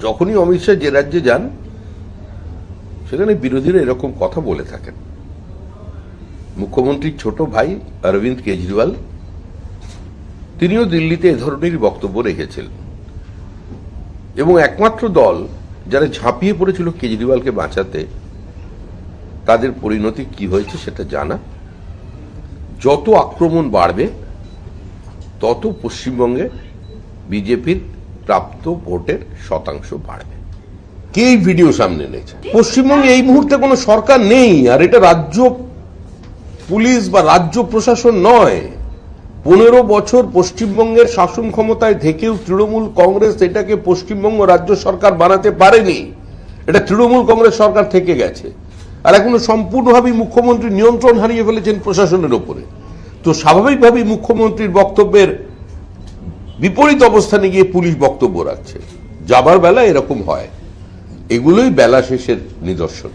যখনই অমিত শাহ যে রাজ্যে যান সেখানে বিরোধীরা এরকম কথা বলে থাকেন। মুখ্যমন্ত্রীর ছোট ভাই অরবিন্দ কেজরিওয়াল তিনিও দিল্লিতে এ ধরনেরই বক্তব্য রেখেছিলেন এবং একমাত্র দল যারা ঝাঁপিয়ে পড়েছিল কেজরিওয়ালকে বাঁচাতে, তাদের পরিণতি কি হয়েছে সেটা জানা। যত আক্রমণ বাড়বে তত পশ্চিমবঙ্গে বিজেপির প্রাপ্ত ভোটের শতাংশ বাড়বে। কে এই ভিডিও সামনে এনেছে? পশ্চিমবঙ্গে এই মুহূর্তে কোনো সরকার নেই, আর এটা রাজ্য পুলিশ বা রাজ্য প্রশাসন নয়। 15 বছর পশ্চিমবঙ্গের শাসন ক্ষমতায় থেকেও তৃণমূল কংগ্রেস এটাকে পশ্চিমবঙ্গ রাজ্য সরকার বানাতে পারেনি। এটা তৃণমূল কংগ্রেস সরকার থেকে গেছে, আর এখনো সম্পূর্ণভাবে মুখ্যমন্ত্রী নিয়ন্ত্রণ হারিয়ে ফেলেছেন প্রশাসনের উপরে। তো স্বাভাবিকভাবেই মুখ্যমন্ত্রীর বক্তব্যের বিপরীত অবস্থানে গিয়ে পুলিশ বক্তব্য রাখছে। যাবার বেলা এরকম হয়, এগুলোই বেলা শেষের নিদর্শন।